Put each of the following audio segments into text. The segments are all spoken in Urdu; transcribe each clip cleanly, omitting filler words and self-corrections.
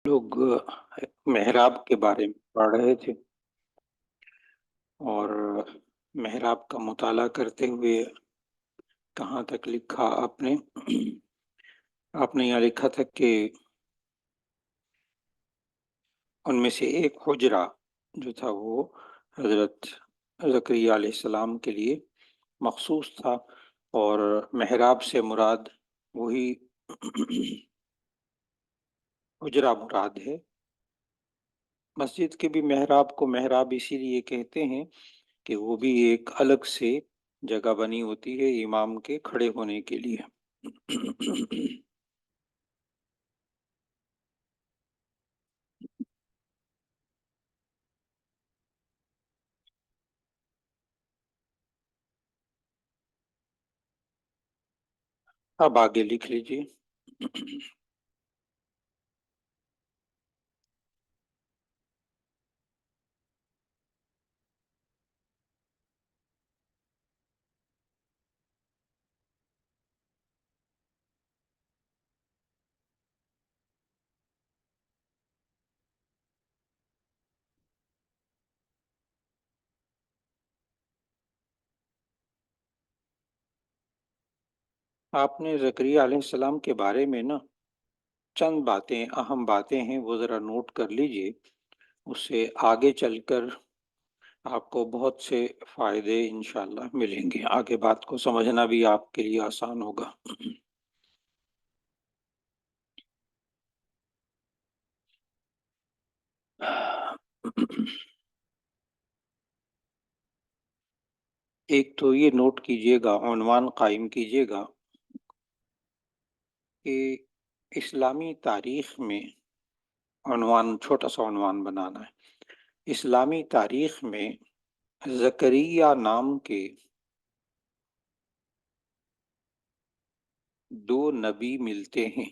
لوگ محراب کے بارے میں پڑھ رہے تھے اور محراب کا مطالعہ کرتے ہوئے کہاں تک لکھا آپ نے یہاں لکھا تھا کہ ان میں سے ایک حجرہ جو تھا وہ حضرت زکریا علیہ السلام کے لیے مخصوص تھا، اور محراب سے مراد وہی حجرہ مراد ہے۔ مسجد کے بھی محراب کو محراب اسی لیے کہتے ہیں کہ وہ بھی ایک الگ سے جگہ بنی ہوتی ہے امام کے کھڑے ہونے کے لیے۔ اب آگے لکھ لیجیے۔ آپ نے زکریا علیہ السلام کے بارے میں چند باتیں، اہم باتیں ہیں، وہ ذرا نوٹ کر لیجیے، اس سے آگے چل کر آپ کو بہت سے فائدے انشاءاللہ ملیں گے، آگے بات کو سمجھنا بھی آپ کے لیے آسان ہوگا۔ ایک تو یہ نوٹ کیجئے گا، عنوان قائم کیجئے گا کہ اسلامی تاریخ میں چھوٹا سا عنوان بنانا ہے۔ اسلامی تاریخ میں زکریا نام کے دو نبی ملتے ہیں۔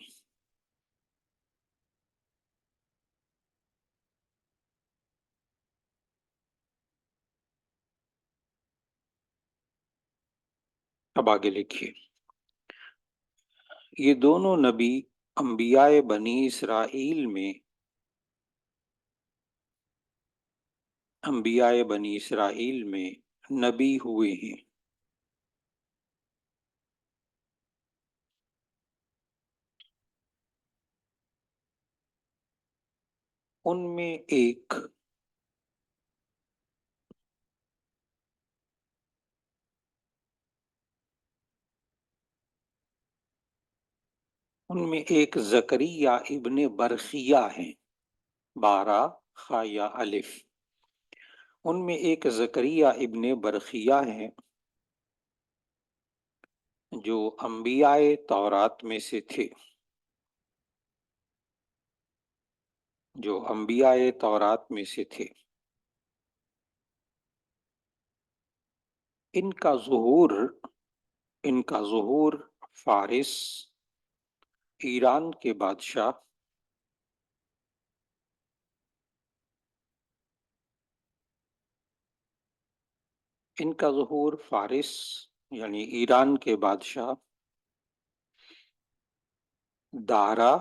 اب آگے لکھیے، یہ دونوں نبی انبیاء بنی اسرائیل میں نبی ہوئے ہیں۔ ان میں ایک زکریا ابن برخیہ ہیں، بارہ خا یا الف۔ ان میں ایک زکریا ابن برخیہ ہیں جو انبیاء تورات میں سے تھے۔ ان کا ظہور فارس، ایران کے بادشاہ یعنی ایران کے بادشاہ دارا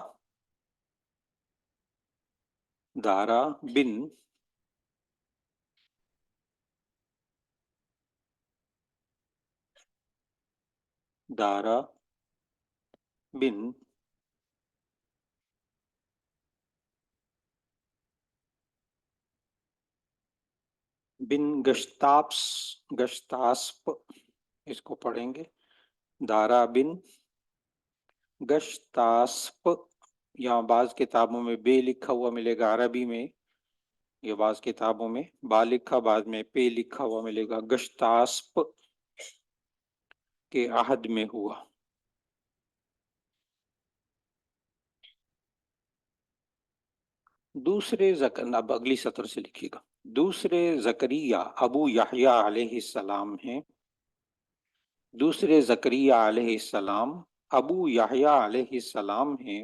بن گشتاسپ، اس کو پڑھیں گے دارا بن گشتاسپ۔ یہاں بعض کتابوں میں بے لکھا ہوا ملے گا عربی میں، یا بعض کتابوں میں با لکھا، بعض میں پے لکھا ہوا ملے گا۔ گشتاسپ کے عہد میں ہوا۔ اب اگلی سطر سے لکھیے گا۔ دوسرے زکریا ابو یحییٰ علیہ السلام ہیں۔ ابو یحییٰ علیہ السلام ہیں،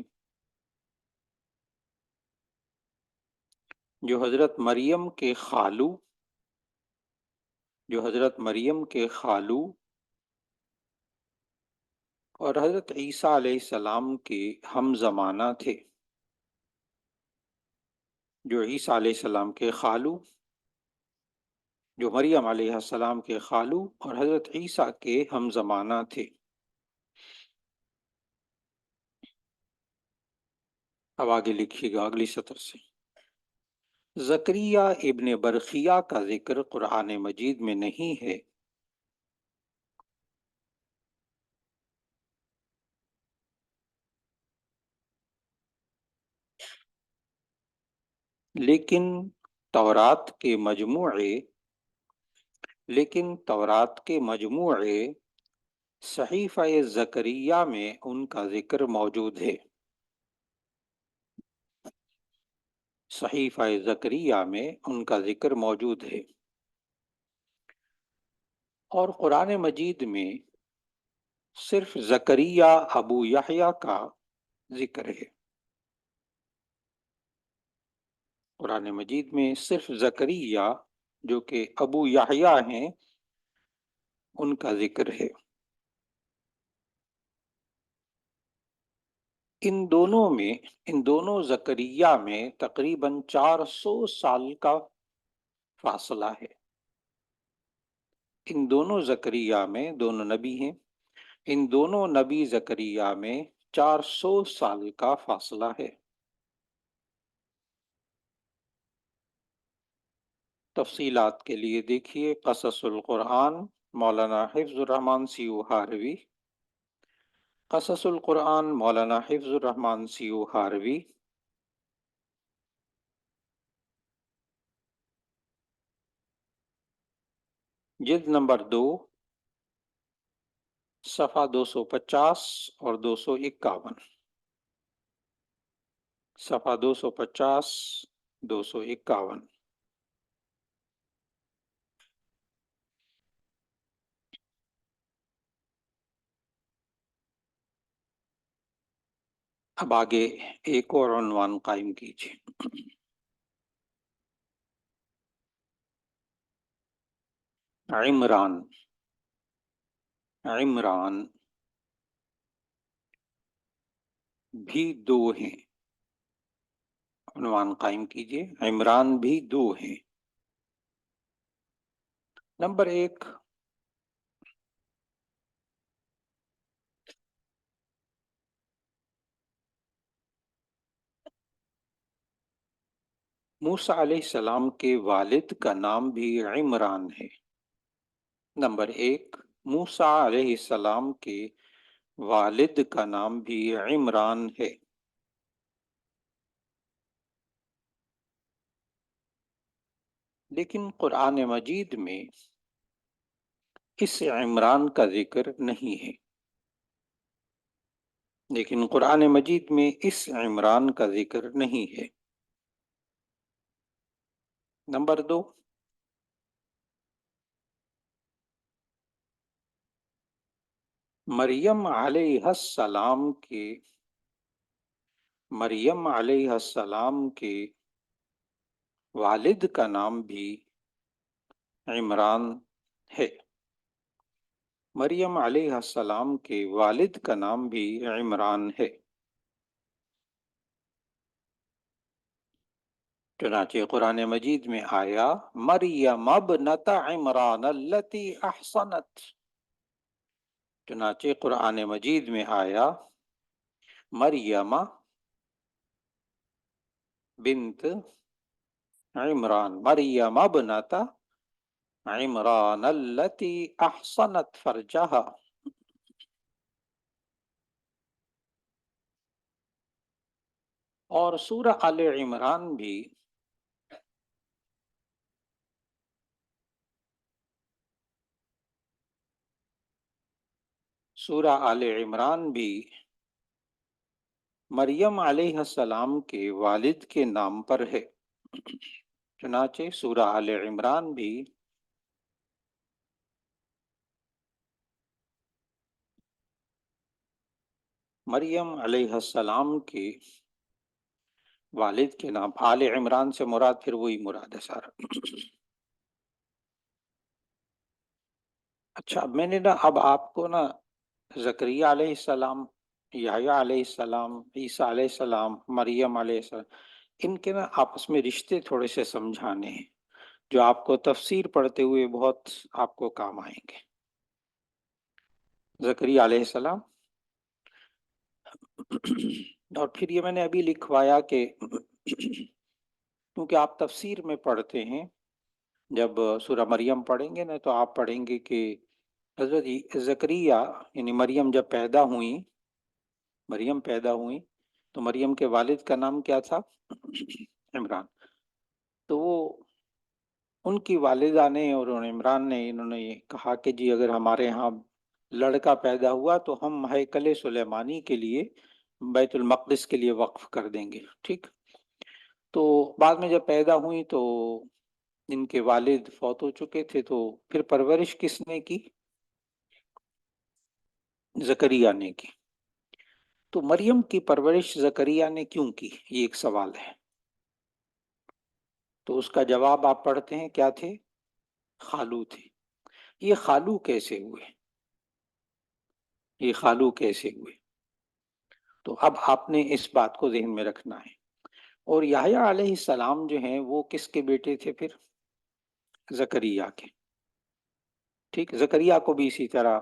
جو حضرت مریم کے خالو اور حضرت عیسیٰ علیہ السلام کے ہم زمانہ تھے۔ جو عیسیٰ علیہ السلام کے خالو، جو مریم علیہ السلام کے خالو اور حضرت عیسیٰ کے ہم زمانہ تھے۔ اب آگے لکھیے گا اگلی سطر سے، زکریا ابن برخیا کا ذکر قرآن مجید میں نہیں ہے، لیکن تورات کے مجموعے صحیفہ زکریا میں ان کا ذکر موجود ہے۔ صحیفہ زکریا میں ان کا ذکر موجود ہے، اور قرآن مجید میں صرف زکریا ابو یحییٰ کا ذکر ہے۔ قرآن مجید میں صرف زکریا جو کہ ابو یحییٰ ہیں ان کا ذکر ہے۔ ان دونوں زکریا میں تقریباً 400 سال کا فاصلہ ہے۔ ان دونوں زکریا میں، دونوں نبی ہیں، ان دونوں نبی زکریا میں 400 سال کا فاصلہ ہے۔ تفصیلات کے لیے دیکھیے قصص القرآن، مولانا حفظ الرحمان سیو ہاروی، قصص القرآن مولانا حفظ الرحمان سیو ہاروی، جلد نمبر 2، صفحہ 250 اور 251، صفحہ 250 251۔ اب آگے ایک اور عنوان قائم کیجیے، عمران۔ عمران بھی دو ہیں، عنوان قائم کیجیے، عمران بھی دو ہیں۔ نمبر 1، موسیٰ علیہ السلام کے والد کا نام بھی عمران ہے۔ نمبر 1، موسیٰ علیہ السلام کے والد کا نام بھی عمران ہے، لیکن قرآن مجید میں اس عمران کا ذکر نہیں ہے۔ لیکن قرآن مجید میں اس عمران کا ذکر نہیں ہے۔ نمبر 2، مریم علیہ السلام کے والد کا نام بھی عمران ہے۔ مریم علیہ السلام کے والد کا نام بھی عمران ہے۔ چنانچہ قرآن مجید میں آیا مریم ابنت عمران التی احصنت، چنانچہ قرآن مجید میں آیا مریم بنت عمران، مریم ابنت عمران التی احصنت فرجہا۔ اور سورہ آل عمران بھی مریم علیہ السلام کے والد کے نام پر ہے۔ چنانچہ سورہ آل عمران بھی مریم علیہ السلام کے والد کے نام، آل عمران سے مراد پھر وہی مراد ہے سارا۔ اچھا، میں نے اب آپ کو زکریا علیہ السلام، یحییٰ علیہ السلام، عیسیٰ علیہ السلام، مریم علیہ السلام، ان کے نا آپس میں رشتے تھوڑے سے سمجھانے ہیں جو آپ کو تفسیر پڑھتے ہوئے بہت آپ کو کام آئیں گے۔ زکریا علیہ السلام، اور پھر یہ میں نے ابھی لکھوایا کہ کیونکہ آپ تفسیر میں پڑھتے ہیں، جب سورہ مریم پڑھیں گے نا تو آپ پڑھیں گے کہ حضرت زکریا یعنی مریم پیدا ہوئی تو مریم کے والد کا نام کیا تھا؟ عمران۔ تو وہ ان کی والدہ نے اور عمران نے انہوں نے یہ کہا کہ جی اگر ہمارے ہاں لڑکا پیدا ہوا تو ہم ہیکل سلیمانی کے لیے بیت المقدس کے لیے وقف کر دیں گے، ٹھیک۔ تو بعد میں جب پیدا ہوئی تو ان کے والد فوت ہو چکے تھے، تو پھر پرورش کس نے کی؟ زکریا نے کی۔ تو مریم کی پرورش زکریا نے کیوں کی؟ یہ ایک سوال ہے۔ تو اس کا جواب آپ پڑھتے ہیں کیا تھے؟ خالو تھے۔ یہ خالو کیسے ہوئے؟ تو اب آپ نے اس بات کو ذہن میں رکھنا ہے۔ اور یحییٰ علیہ السلام جو ہیں وہ کس کے بیٹے تھے پھر؟ زکریا کے، ٹھیک۔ زکریا کو بھی اسی طرح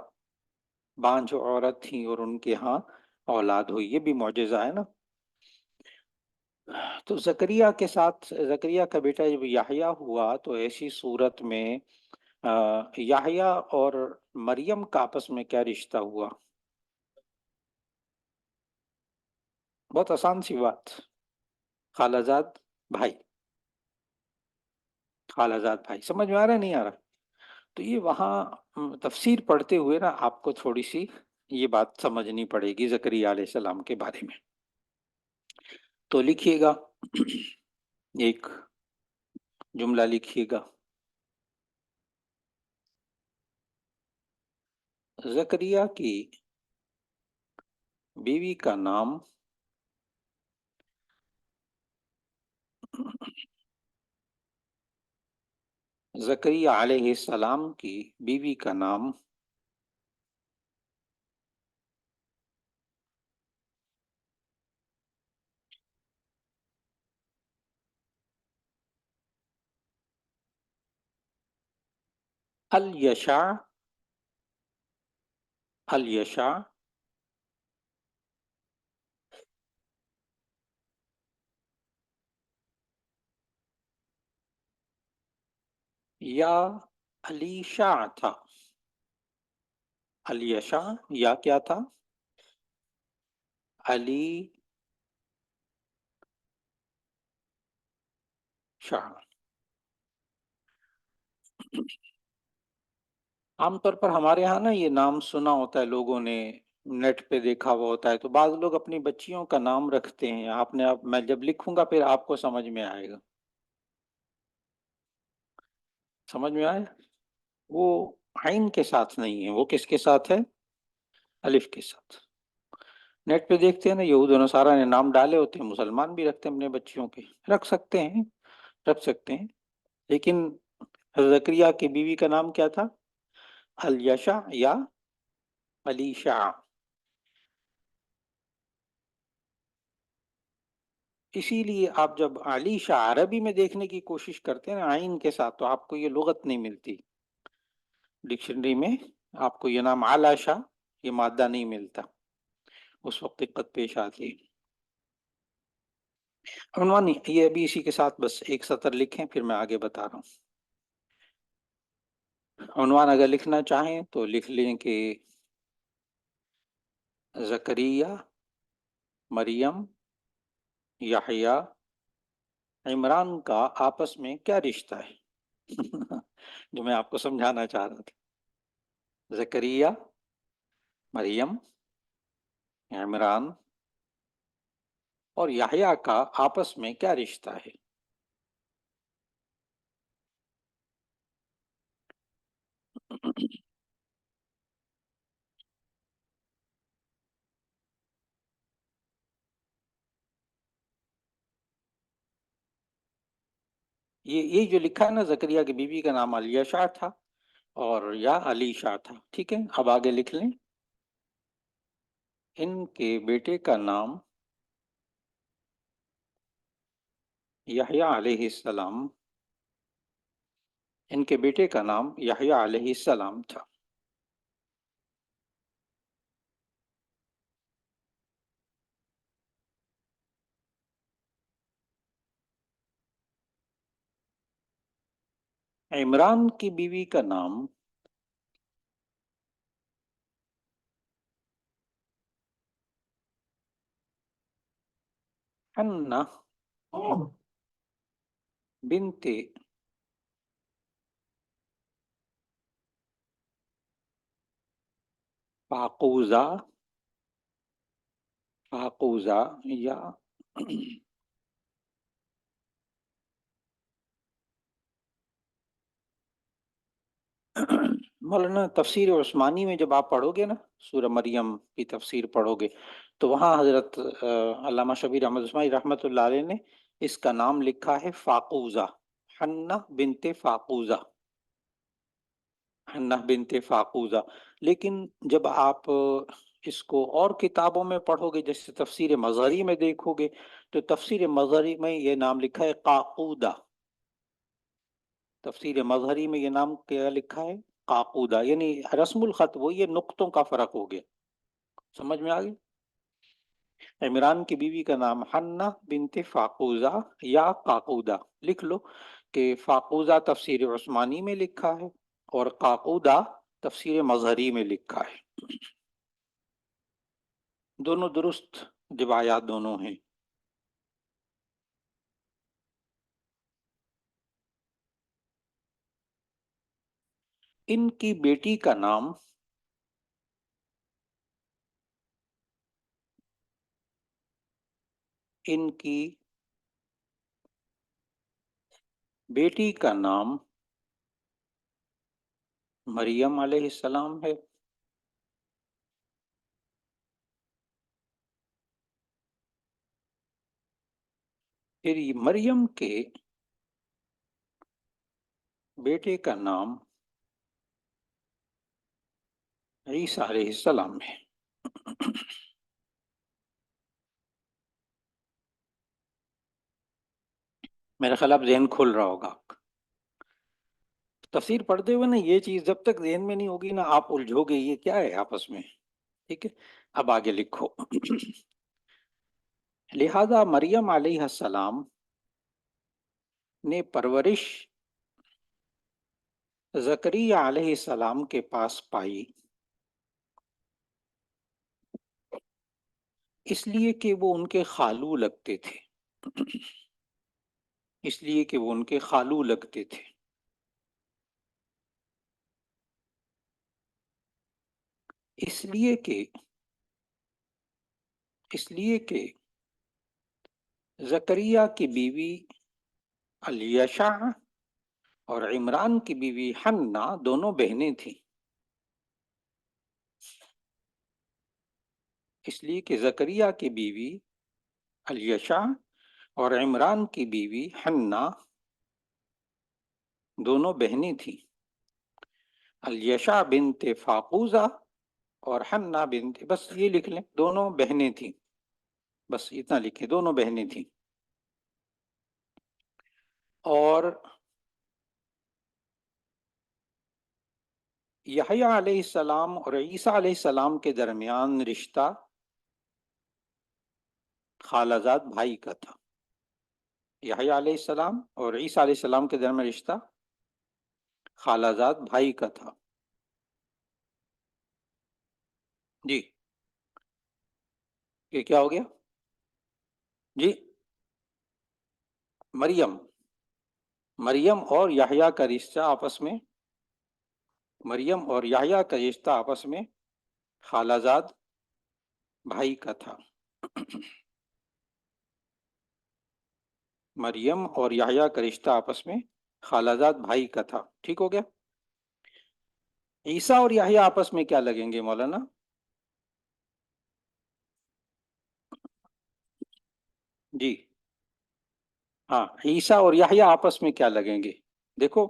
بانجھ عورت تھی اور ان کے ہاں اولاد ہوئی، یہ بھی معجزہ ہے نا۔ تو زکریا کے ساتھ زکریا کا بیٹا جب یحییٰ ہوا تو ایسی صورت میں یحییٰ اور مریم کا آپس میں کیا رشتہ ہوا؟ بہت آسان سی بات، خالہ زاد بھائی، خالہ زاد بھائی۔ سمجھ میں آ رہا ہے نہیں آ رہا؟ تو یہ وہاں تفسیر پڑھتے ہوئے نا آپ کو تھوڑی سی یہ بات سمجھنی پڑے گی زکریا علیہ السلام کے بارے میں۔ تو لکھیے گا، ایک جملہ لکھیے گا، زکریا کی بیوی کا نام زکریا علیہ السلام کی بیوی کا نام الیشع یا علیشع تھا؟ الیشع یا کیا تھا؟ علی شاہ۔ عام طور پر ہمارے ہاں نا یہ نام سنا ہوتا ہے لوگوں نے، نیٹ پہ دیکھا ہوا ہوتا ہے، تو بعض لوگ اپنی بچیوں کا نام رکھتے ہیں۔ میں جب لکھوں گا پھر آپ کو سمجھ میں آئے گا، سمجھ میں آئے؟ وہ عین کے ساتھ نہیں ہے، وہ کس کے ساتھ ہے؟ الف کے ساتھ۔ نیٹ پہ دیکھتے ہیں نا، یہود و نصارہ نے نام ڈالے ہوتے ہیں، مسلمان بھی رکھتے ہیں اپنے بچیوں کے، رکھ سکتے ہیں، لیکن زکریا کی بیوی کا نام کیا تھا؟ الیشع یا علیشع۔ اسی لیے آپ جب علیشع عربی میں دیکھنے کی کوشش کرتے ہیں نا عین کے ساتھ، تو آپ کو یہ لغت نہیں ملتی ڈکشنری میں، آپ کو یہ نام علاشہ یہ مادہ نہیں ملتا، اس وقت دقت پیش آتی ہے۔ عنوان نہیں، یہ ابھی اسی کے ساتھ بس ایک سطر لکھیں پھر میں آگے بتا رہا ہوں۔ عنوان اگر لکھنا چاہیں تو لکھ لیں کہ زکریا، مریم، یحییٰ، عمران کا آپس میں کیا رشتہ ہے؟ جو میں آپ کو سمجھانا چاہ رہا تھا، زکریا، مریم، عمران اور یحییٰ کا آپس میں کیا رشتہ ہے؟ یہ جو لکھا ہے نا، زکریا کی بیوی کا نام الیشع تھا اور یا علیشع تھا، ٹھیک ہے۔ اب آگے لکھ لیں، ان کے بیٹے کا نام یحییٰ علیہ السلام، ان کے بیٹے کا نام یحییٰ علیہ السلام تھا۔ عمران کی بیوی کا نام حنہ بنت فاقوزہ یا مولانا تفسیر عثمانی میں جب آپ پڑھو گے نا، سورہ مریم کی تفسیر پڑھو گے، تو وہاں حضرت علامہ شبیر احمد عثمانی رحمۃ اللہ علیہ نے اس کا نام لکھا ہے فاقوزہ، حنہ بنت فاقوزہ، حنہ بنت فاقوزہ۔ لیکن جب آپ اس کو اور کتابوں میں پڑھو گے، جیسے تفسیر مظہری میں دیکھو گے، تو تفسیر مظہری میں یہ نام لکھا ہے قاقودہ، تفسیر مظہری میں یہ نام کیا لکھا ہے؟ قاقودہ، یعنی رسم الخط وہی ہے، نقطوں کا فرق ہو گیا۔ سمجھ میں آ گئی؟ عمران کی بیوی کا نام حنہ بنت فاقوزہ یا قاقودہ، لکھ لو کہ فاقوزہ تفسیر عثمانی میں لکھا ہے اور قاقودہ تفسیر مظہری میں لکھا ہے، دونوں درست روایات دونوں ہیں۔ ان کی بیٹی کا نام ان کی بیٹی کا نام مریم علیہ السلام ہے۔ پھر مریم کے بیٹے کا نام عیسیٰ علیہ السلام ہے۔ میرا خیال اب ذہن کھل رہا ہوگا۔ تفسیر پڑھتے ہوئے نا یہ چیز جب تک ذہن میں نہیں ہوگی نا، آپ الجھو گے یہ کیا ہے آپس میں، ٹھیک ہے؟ اب آگے لکھو۔ لہذا مریم علیہ السلام نے پرورش زکریا علیہ السلام کے پاس پائی، اس لیے کہ وہ ان کے خالو لگتے تھے، اس لیے کہ وہ ان کے خالو لگتے تھے، اس لیے کہ زکریا کی بیوی الیشع اور عمران کی بیوی حنہ دونوں بہنیں تھیں، اس لیے کہ زکریا کی بیوی الیشع اور عمران کی بیوی حنہ دونوں بہنیں تھیں، الیشع بنت فاقوزہ اور حنہ بنت، بس یہ لکھ لیں، دونوں بہنیں تھیں، بس اتنا لکھیں، دونوں بہنیں تھیں۔ اور یحییٰ علیہ السلام اور عیسیٰ علیہ السلام کے درمیان رشتہ خالہ زاد بھائی کا تھا، یحییٰ علیہ السلام اور عیسیٰ علیہ السلام کے درمیان رشتہ خالہ زاد بھائی کا تھا۔ جی یہ کیا ہو گیا؟ جی مریم اور یحییٰ کا رشتہ آپس میں، مریم اور یحییٰ کا رشتہ آپس میں خالہ زاد بھائی کا تھا، مریم اور یحییٰ کا رشتہ آپس میں خالہ زاد بھائی کا تھا، ٹھیک ہو گیا؟ عیسیٰ اور یحییٰ آپس میں کیا لگیں گے مولانا؟ جی ہاں، عیسیٰ اور یحییٰ آپس میں کیا لگیں گے؟ دیکھو،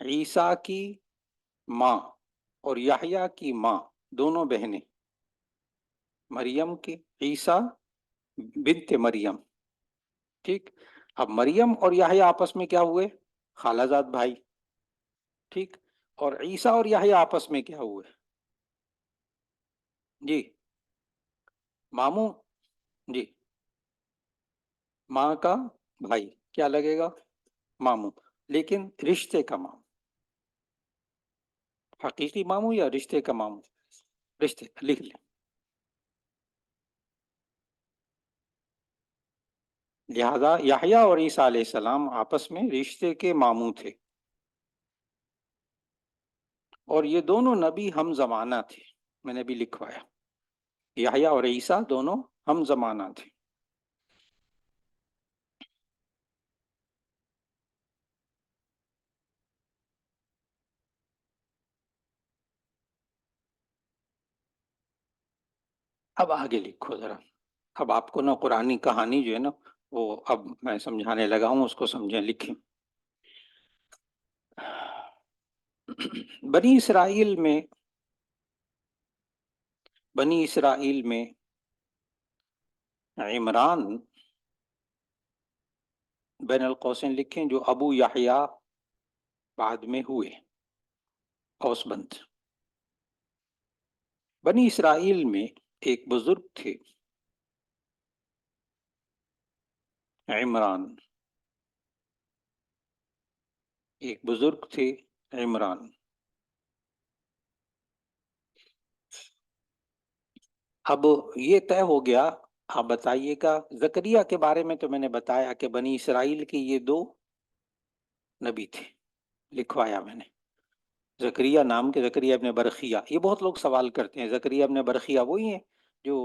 عیسیٰ کی ماں اور یحییٰ کی ماں دونوں بہنیں، مریم کی، عیسیٰ بنت مریم، ٹھیک؟ اب مریم اور یحییٰ آپس میں کیا ہوئے؟ خالہ زاد بھائی، ٹھیک. اور عیسیٰ اور یحییٰ آپس میں کیا ہوئے؟ جی ماموں. جی ماں کا بھائی کیا لگے گا؟ ماموں. لیکن رشتے کا ماموں، حقیقی ماموں یا رشتے کا ماموں؟ رشتے. لکھ لیں. لہذا یحییٰ اور عیسیٰ علیہ السلام آپس میں رشتے کے ماموں تھے، اور یہ دونوں نبی ہم زمانہ تھے. میں نے بھی لکھوایا، یحییٰ اور عیسیٰ دونوں ہم زمانہ تھے. اب آگے لکھو ذرا. اب آپ کو نا قرآنی کہانی جو ہے نا وہ اب میں سمجھانے لگا ہوں، اس کو سمجھیں، لکھیں. بنی اسرائیل میں عمران بین القوسین لکھیں جو ابو یحییٰ بعد میں ہوئے، قوس بند. بنی اسرائیل میں ایک بزرگ تھے عمران، ایک بزرگ تھے عمران. اب یہ طے ہو گیا. آپ بتائیے گا زکریا کے بارے میں تو میں نے بتایا کہ بنی اسرائیل کے یہ دو نبی تھے، لکھوایا میں نے. زکریا نام کے زکریا ابن برخیہ. یہ بہت لوگ سوال کرتے ہیں زکریا ابن برخیہ وہی ہیں جو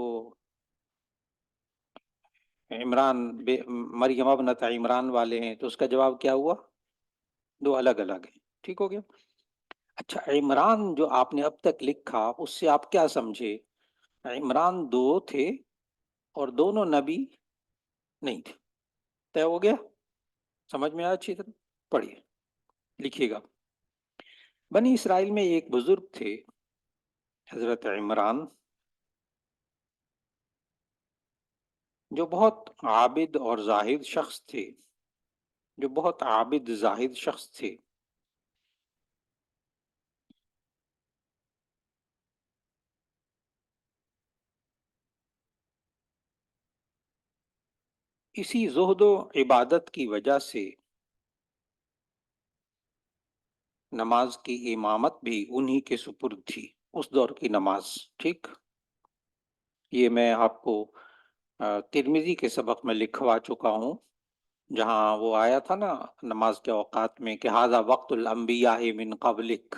مریم ابنت عمران والے ہیں؟ تو اس کا جواب کیا ہوا؟ دو الگ الگ ہیں. ٹھیک ہو گیا. اچھا، عمران جو آپ نے اب تک لکھا اس سے آپ کیا سمجھے؟ عمران دو تھے اور دونوں نبی نہیں تھے. طے ہو گیا؟ سمجھ میں آیا اچھی طرح؟ پڑھیے، لکھیے گا. بنی اسرائیل میں ایک بزرگ تھے حضرت عمران، جو بہت عابد اور زاہد شخص تھے، اسی زہد و عبادت کی وجہ سے نماز کی امامت بھی انہی کے سپرد تھی، اس دور کی نماز. ٹھیک، یہ میں آپ کو ترمذی کے سبق میں لکھوا چکا ہوں، جہاں وہ آیا تھا نا نماز کے اوقات میں کہ ھذا وقت الانبیاء من قبلک.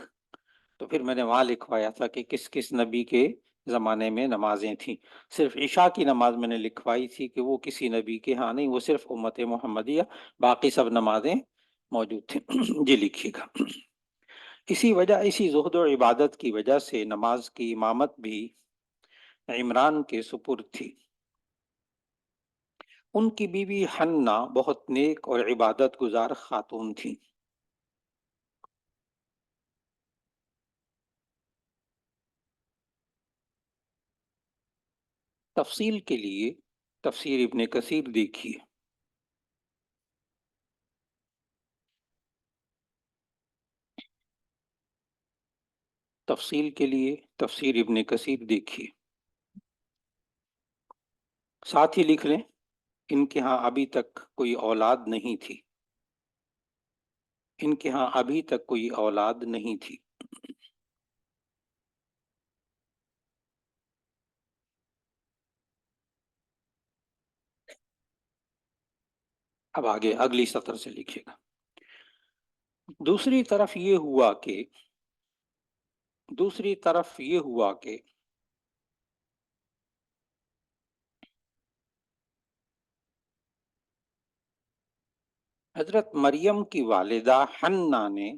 تو پھر میں نے وہاں لکھوایا تھا کہ کس کس نبی کے زمانے میں نمازیں تھیں. صرف عشاء کی نماز میں نے لکھوائی تھی کہ وہ کسی نبی کے ہاں نہیں، وہ صرف امت محمدیہ، باقی سب نمازیں موجود تھیں. جی لکھیے گا. اسی زہد و عبادت کی وجہ سے نماز کی امامت بھی عمران کے سپرد تھی. ان کی بیوی حنہ بہت نیک اور عبادت گزار خاتون تھی. تفصیل کے لیے تفسیر ابن کثیر دیکھیے. تفصیل کے لیے تفسیر ابن کثیر دیکھیے. ساتھ ہی لکھ لیں ان کے ہاں ابھی تک کوئی اولاد نہیں تھی. ان کے ہاں ابھی تک کوئی اولاد نہیں تھی. اب آگے اگلی سطر سے لکھیے گا. دوسری طرف یہ ہوا کہ حضرت مریم کی والدہ حنہ نے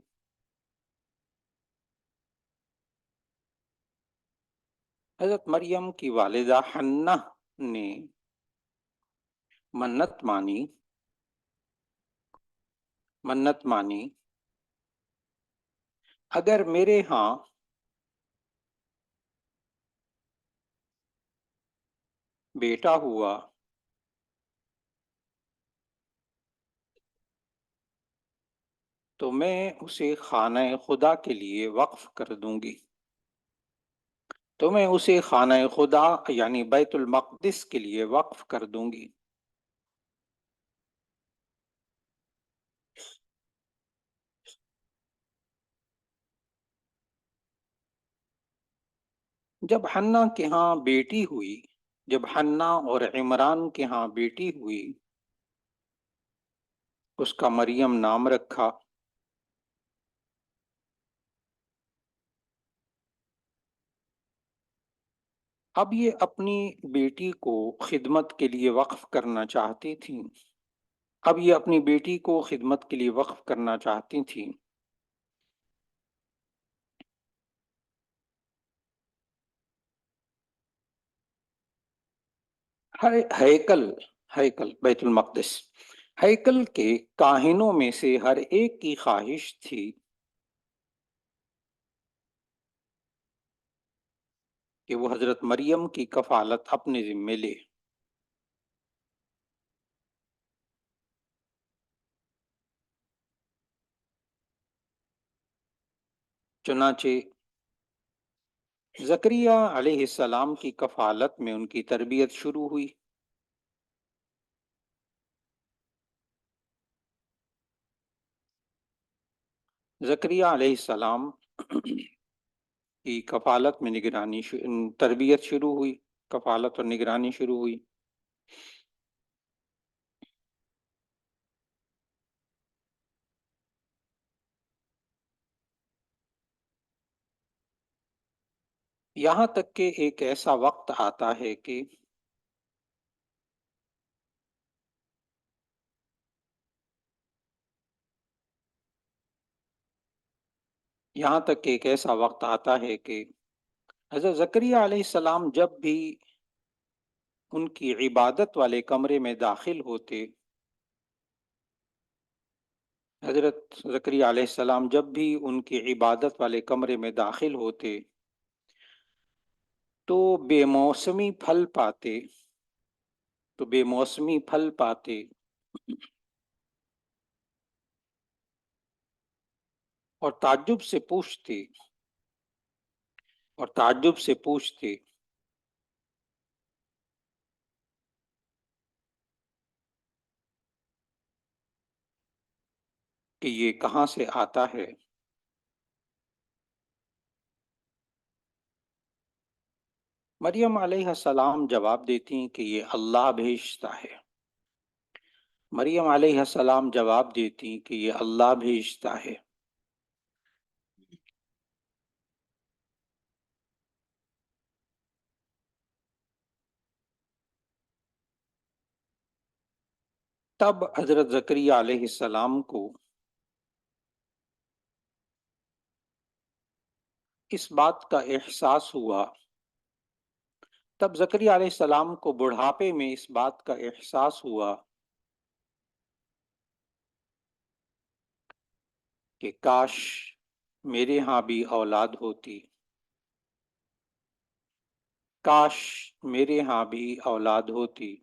منت مانی اگر میرے ہاں بیٹا ہوا تو میں اسے خانہ خدا کے لیے وقف کر دوں گی، تو میں اسے خانہ خدا یعنی بیت المقدس کے لیے وقف کر دوں گی۔ جب حنا کے ہاں بیٹی ہوئی جب حنا اور عمران کے ہاں بیٹی ہوئی، اس کا مریم نام رکھا۔ اب یہ اپنی بیٹی کو خدمت کے لیے وقف کرنا چاہتی تھیں اب یہ اپنی بیٹی کو خدمت کے لیے وقف کرنا چاہتی تھیں۔ ہیکل ہیکل بیت المقدس، ہیکل کے کاہنوں میں سے ہر ایک کی خواہش تھی کہ وہ حضرت مریم کی کفالت اپنے ذمے لے۔ چنانچہ زکریا علیہ السلام کی کفالت میں ان کی تربیت شروع ہوئی۔ زکریا علیہ السلام کی کفالت میں تربیت شروع ہوئی، کفالت اور نگرانی شروع ہوئی۔ یہاں تک کہ ایک ایسا وقت آتا ہے کہ حضرت زکریا علیہ السلام جب بھی ان کی عبادت والے کمرے میں داخل ہوتے حضرت زکریا علیہ السلام جب بھی ان کی عبادت والے کمرے میں داخل ہوتے تو بے موسمی پھل پاتے اور تعجب سے پوچھتے کہ یہ کہاں سے آتا ہے۔ مریم علیہ السلام جواب دیتی کہ یہ اللہ بھیجتا ہے۔ مریم علیہ السلام جواب دیتی کہ یہ اللہ بھیجتا ہے۔ تب حضرت زکریا علیہ السلام کو اس بات کا احساس ہوا تب زکریا علیہ السلام کو بڑھاپے میں اس بات کا احساس ہوا کہ کاش میرے ہاں بھی اولاد ہوتی، کاش میرے ہاں بھی اولاد ہوتی۔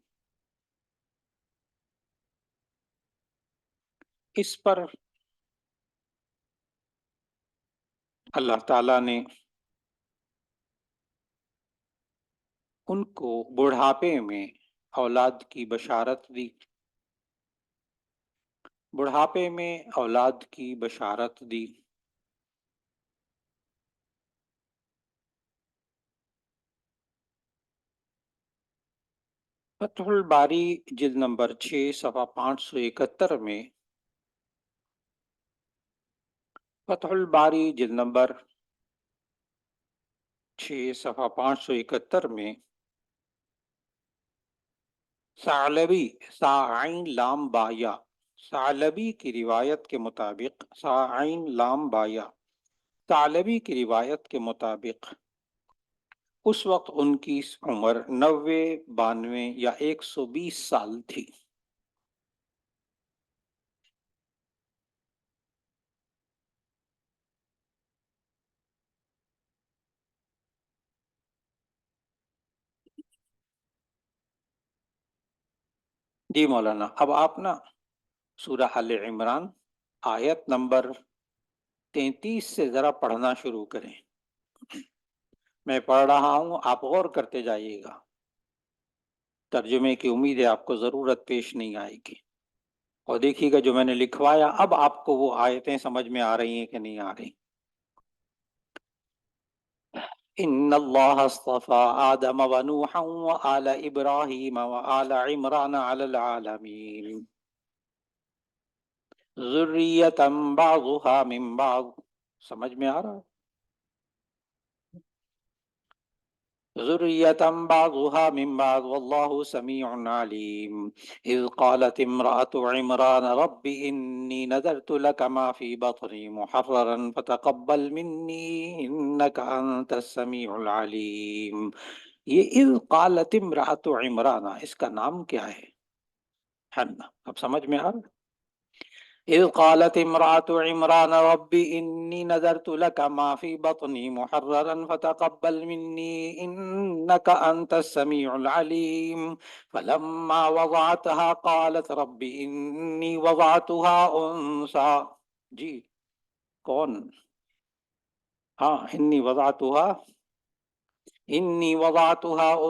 اس پر اللہ تعالیٰ نے ان کو بڑھاپے میں اولاد کی بشارت دی۔ فتح الباری جلد نمبر 6 صفحہ 571 میں فتح الباری جلد نمبر 6 صفحہ 571 میں ثعلبی ساعین لام بایا ثعلبی کی روایت کے مطابق ثعلبی کی روایت کے مطابق اس وقت ان کی عمر 90 92 یا 120 سال تھی۔ جی مولانا، اب آپ نا سورہ آل عمران آیت نمبر 33 سے ذرا پڑھنا شروع کریں. میں پڑھ رہا ہوں، آپ غور کرتے جائیے گا. ترجمے کی امید ہے آپ کو ضرورت پیش نہیں آئے گی. اور دیکھیے گا جو میں نے لکھوایا اب آپ کو وہ آیتیں سمجھ میں آ رہی ہیں کہ نہیں آ رہی. ان اللہ اصطفى آدم ونوحا وآل ابراہیم وآل عمران علی العالمین ذریۃ بعضها من بعض. سمجھ میں آ رہا ہے؟ ذریۃ بعضها من بعض واللہ سمیع علیم. اذ قالت امرأة عمران رب انی نذرت لك ما في بطنی محررا فتقبل منی انك انت السمیع العلیم. یہ اذ قالت امرأة عمران، اس کا نام کیا ہے؟ حنا. اب سمجھ میں آ رہا ہے؟ اذ قالت امرأة عمران رب انی نذرت لك ما في بطنی محررا فتقبل منی انك انت السمیع العلیم. فلما وضعتها قالت رب انی وضعتها انثى. جی کون؟ ہاں انی وضعتها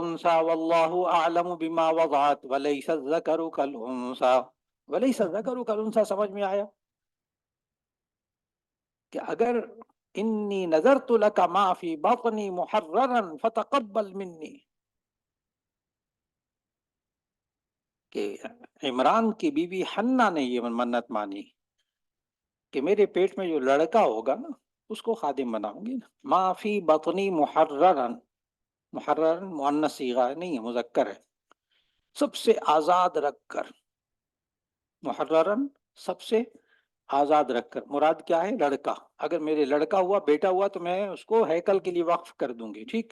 انثى واللہ اعلم بما وضعت وليس الذکر كالانثى. وليس الذکر كالانثى سمجھ میں آیا کہ اگر انی نذرت لك ما في بطنی محررا فتقبل منی، کہ عمران کی بیوی حنا نے یہ منت مانی کہ میرے پیٹ میں جو لڑکا ہوگا نا اس کو خادم بناؤں گی نا. ما فی بطنی محررا، محررا مؤنث صیغہ نہیں ہے، مذکر ہے. سب سے آزاد رکھ کر، محررا سب سے آزاد رکھ کر، مراد کیا ہے؟ لڑکا. اگر میرے لڑکا ہوا، بیٹا ہوا تو میں اس کو ہیکل کے لیے وقف کر دوں گی. ٹھیک.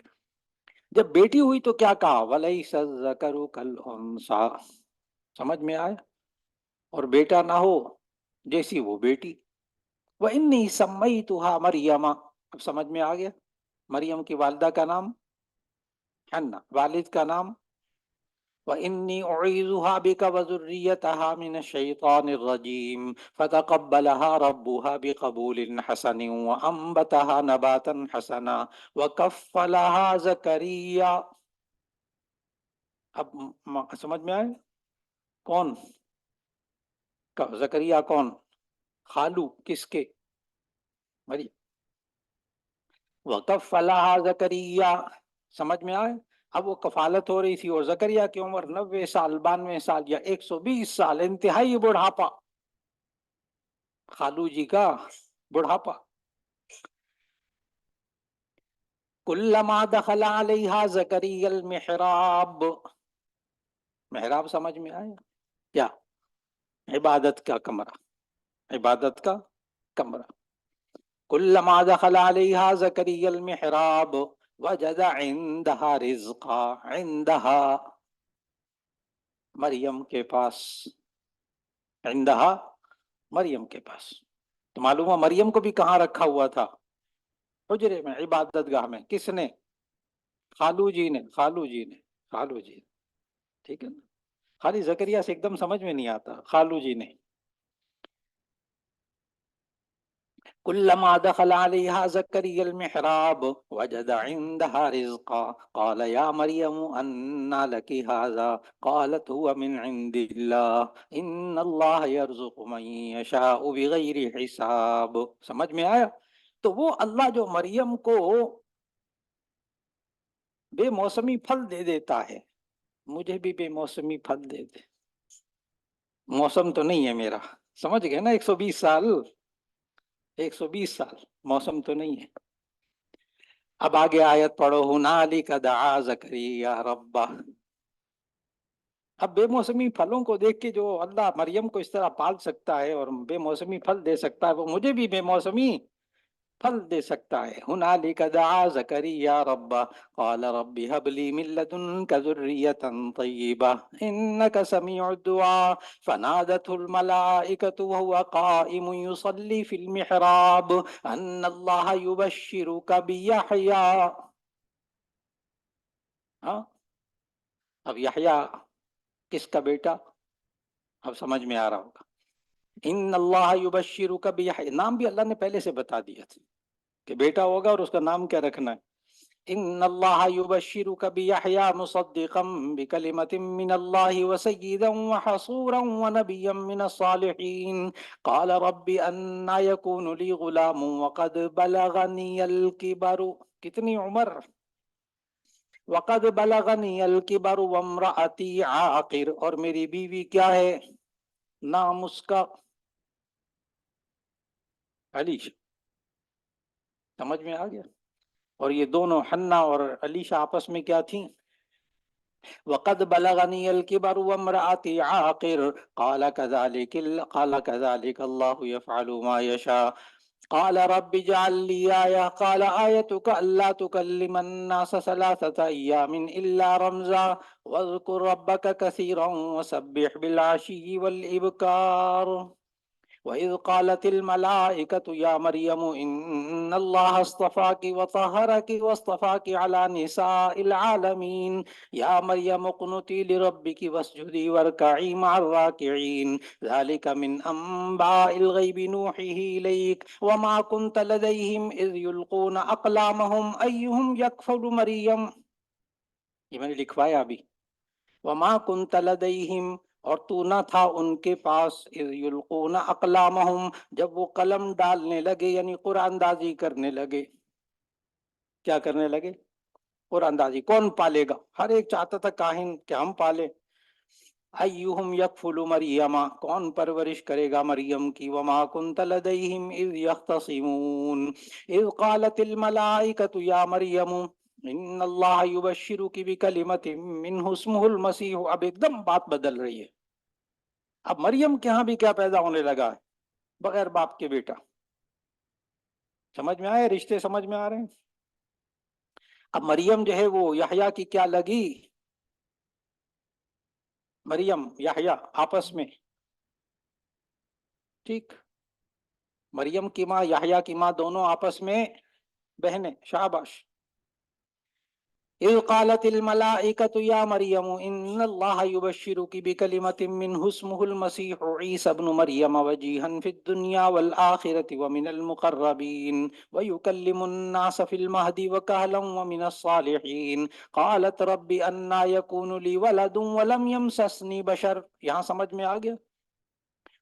جب بیٹی ہوئی تو کیا کہا؟ وَلَيْسَ الذَّكَرُ كَالْأُنثَىٰ. سمجھ میں آیا؟ اور بیٹا نہ ہو جیسی وہ بیٹی. وَإِنِّي سَمَّيْتُهَا مَرْيَمَ. اب سمجھ میں آ گیا؟ مریم کی والدہ کا نام حنا، والد کا نام. وَإِنِّي أُعِيذُهَا بِكَ وَذُرِّيَّتَهَا مِنَ الشَّيْطَانِ الرَّجِيمِ فَتَقَبَّلَهَا رَبُّهَا بِقَبُولٍ حَسَنٍ وَأَنبَتَهَا نَبَاتًا حَسَنًا وَكَفَّلَهَا زَكَرِيَّا. اب سمجھ میں آئے؟ کون زکریا؟ کون؟ خالو کس کے؟ مریم. وَكَفَّلَهَا زَكَرِيَّا. سمجھ میں آئے؟ اب وہ کفالت ہو رہی تھی اور زکریا کی عمر 90 سال 92 سال یا 120 سال، انتہائی بڑھاپا. خالو جی کا بڑھاپا. کلما دخل علیہا زکریا المحراب. محراب سمجھ میں آیا؟ کیا؟ عبادت کا کمرہ، عبادت کا کمرہ. کلما دخل علیہا زکریا المحراب وجد عندها رزقا. عندها مریم کے پاس، عندها مریم کے پاس. تو معلوم ہے مریم کو بھی کہاں رکھا ہوا تھا؟ حجرے میں، عبادت گاہ میں. کس نے؟ خالو جی نے. خالو جی نے. خالو جی. ٹھیک ہے نا. خالی زکریا سے ایک دم سمجھ میں نہیں آتا. خالو جی نے. كلما دخل عليها زكريا المحراب وجد عندها رزقا قال يا مريم أنى لك هذا قالت هو من عند الله إن الله يرزق من يشاء بغير حساب. سمجھ میں آیا؟ تو وہ اللہ جو مریم کو بے موسمی پھل دے دیتا ہے، مجھے بھی بے موسمی پھل دے دے. موسم تو نہیں ہے میرا، سمجھ گئے نا؟ 120 سال، 120 سال موسم تو نہیں ہے. اب آگے آیت پڑھو. ہنالک دعا زکریا ربہ. اب بے موسمی پھلوں کو دیکھ کے جو اللہ مریم کو اس طرح پال سکتا ہے اور بے موسمی پھل دے سکتا ہے، وہ مجھے بھی بے موسمی پھل دے سکتا ہے. ہنالک دعا زکریا ربہ قال رب هب لي من لدنك ذرية طيبة إنك سميع الدعاء فنادته الملائكة وهو قائم يصلي في المحراب أن الله يبشرك بيحيى. ہاں. اب یحییٰ کس کا بیٹا؟ اب سمجھ میں آ رہا ہوگا. ان اللہ یبشرک بیحییٰ، نام بھی اللہ نے پہلے سے بتا دیا تھا کہ بیٹا ہوگا اور اس کا نام کیا رکھنا ہے. ان اللہ یبشرک بیحییٰ مصدقا بکلمۃ من اللہ وسیدا وحصورا ونبیا من الصالحین قال رب انا یکون لی غلام وقد بلغنی الکبر، کتنی عمر، وقد بلغنی الکبر وامرأتی عاقر، اور میری بیوی کیا ہے، نام اس کا علیشہ. سمجھ میں آ گیا. اور یہ دونوں حنا اور علیشہ آپس میں کیا تھیں، وقد بلغنی الکبر وامرأتی عاقر قال كذلك الله يفعل ما يشاء قال رب اجعل لي آية قال آيتك ألا تكلم الناس 3 أيام إلا رمزا واذكر ربك كثيرا وسبح بالعشي والإبكار وَإِذْ قَالَتِ الْمَلَائِكَةُ يَا مَرْيَمُ إِنَّ اللَّهَ اصْطَفَاكِ وَطَهَّرَكِ وَاصْطَفَاكِ عَلَى نِسَاءِ الْعَالَمِينَ يَا مَرْيَمُ اقْنُتِي لِرَبِّكِ وَاسْجُدِي وَارْكَعِي مَعَ الرَّاكِعِينَ ذَلِكَ مِنْ أَنْبَاءِ الْغَيْبِ نُوحِيهِ إِلَيْكَ وَمَا كُنْتَ لَدَيْهِمْ إِذْ يُلْقُونَ أَقْلَامَهُمْ أَيُّهُمْ يَكْفُلُ مریم، یہ میں نے لکھوایا ابھی. وما كنت لديهم، اور تو نہ تھا ان کے پاس، اذ یلقون اقلامہم، جب وہ قلم ڈالنے لگے، یعنی قرآن دازی کرنے لگے. کیا کرنے لگے، قرآن دازی. کون پالے گا، ہر ایک چاہتا تھا کاہن کہ ہم پالے. ایہم یکفل مریم، کون پرورش کرے گا مریم کی. وما كنت لديهم اذ يختصمون اذ قالت الملائکۃ یا مریم ان اللہ یبشرک بکلمۃ منہ اسمہ المسیح. اب ایک دم بات بدل رہی ہے. اب مریم کے ہاں بھی کیا پیدا ہونے لگا ہے، بغیر باپ کے بیٹا. سمجھ میں آئے، رشتے سمجھ میں آ رہے ہیں. اب مریم جو ہے وہ یحییٰ کی کیا لگی، مریم یحییٰ آپس میں، ٹھیک. مریم کی ماں یحییٰ کی ماں دونوں آپس میں بہنیں. شاباش. اذ قالت الملائکۃ یا مریم ان اللہ یبشرک بکلمۃ منہ اسمہ المسیح عیسی ابن مریم وجیہا فی الدنیا والآخرۃ ومن المقربین ویکلم الناس فی المہد وکہلا ومن الصالحین قالت رب انا یکون لی ولد ولم یمسسنی بشر. یہاں سمجھ میں آ گیا.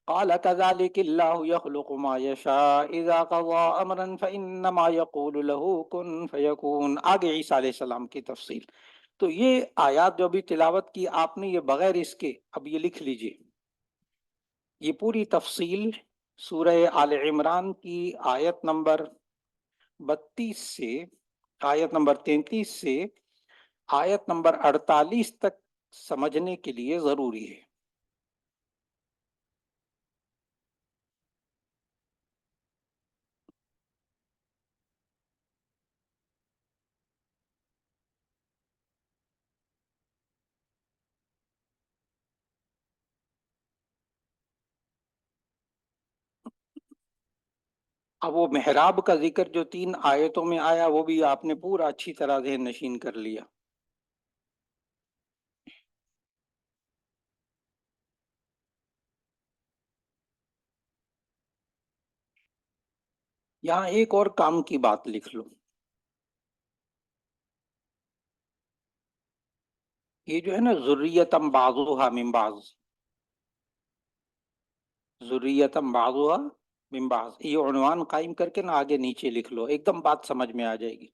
قال كذلك الله يخلق ما يشاء اذا قضى امرا فانما يقول له كن فيكون. آگے عیسیٰ علیہ السلام کی تفصیل. تو یہ آیات جو بھی تلاوت کی آپ نے، یہ بغیر اس کے، اب یہ لکھ لیجئے، یہ پوری تفصیل سورہ آل عمران کی آیت نمبر 32 سے آیت نمبر 33 سے آیت نمبر 48 تک سمجھنے کے لیے ضروری ہے. اب وہ محراب کا ذکر جو 3 آیتوں میں آیا، وہ بھی آپ نے پورا اچھی طرح ذہن نشین کر لیا. یہاں ایک اور کام کی بات لکھ لو. یہ جو ہے نا ذریتم بعضها من بعض، ذریتم بعضها من بعض، یہ عنوان قائم کر کے نا آگے نیچے لکھ لو، ایک دم بات سمجھ میں آ جائے گی.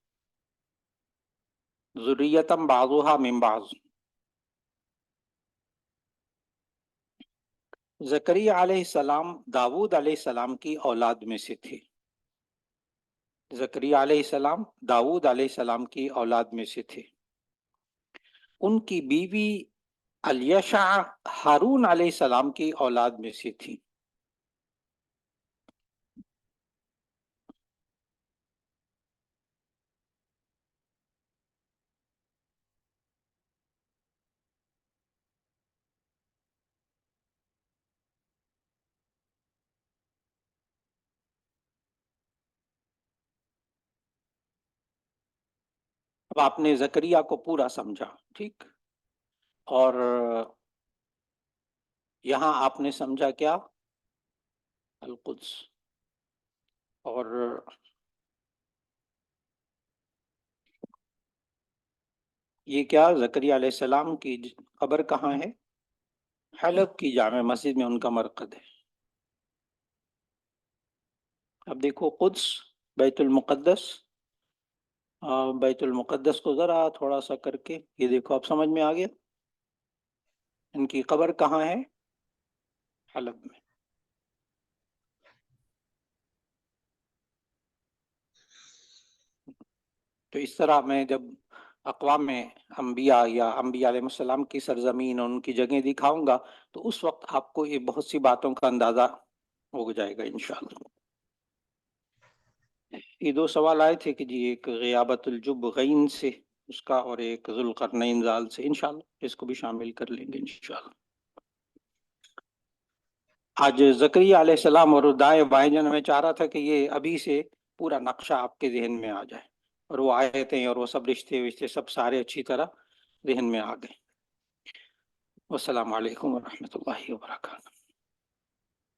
ذریتم بعضها من بعض. زکریا علیہ السلام داؤد علیہ السلام کی اولاد میں سے تھے. زکریا علیہ السلام داؤد علیہ السلام کی اولاد میں سے تھے. ان کی بیوی الیشع ہارون علیہ السلام کی اولاد میں سے تھی. اب آپ نے زکریا کو پورا سمجھا، ٹھیک. اور یہاں آپ نے سمجھا کیا، القدس. اور یہ کیا زکریا علیہ السلام کی قبر کہاں ہے؟ حلب کی جامع مسجد میں ان کا مرقد ہے. اب دیکھو قدس، بیت المقدس، بیت المقدس کو ذرا تھوڑا سا کر کے یہ دیکھو، اب سمجھ میں آ گیا ان کی قبر کہاں ہے؟ حلب میں. تو اس طرح میں جب اقوام انبیاء یا انبیاء علیہ السلام کی سرزمین اور ان کی جگہیں دکھاؤں گا تو اس وقت آپ کو یہ بہت سی باتوں کا اندازہ ہو جائے گا انشاءاللہ. یہ دو سوال آئے تھے کہ جی ایک غیابت الجب غین سے اس کا، اور ایک ذوالقرنین زال سے، انشاءاللہ اس کو بھی شامل کر لیں گے انشاءاللہ. آج زکریا علیہ السلام اور دائیں بائیں جن میں چاہ رہا تھا کہ یہ ابھی سے پورا نقشہ آپ کے ذہن میں آ جائے، اور وہ آیتیں اور وہ سب رشتے وشتے سب سارے اچھی طرح ذہن میں آ گئے. والسلام علیکم ورحمۃ اللہ وبرکاتہ.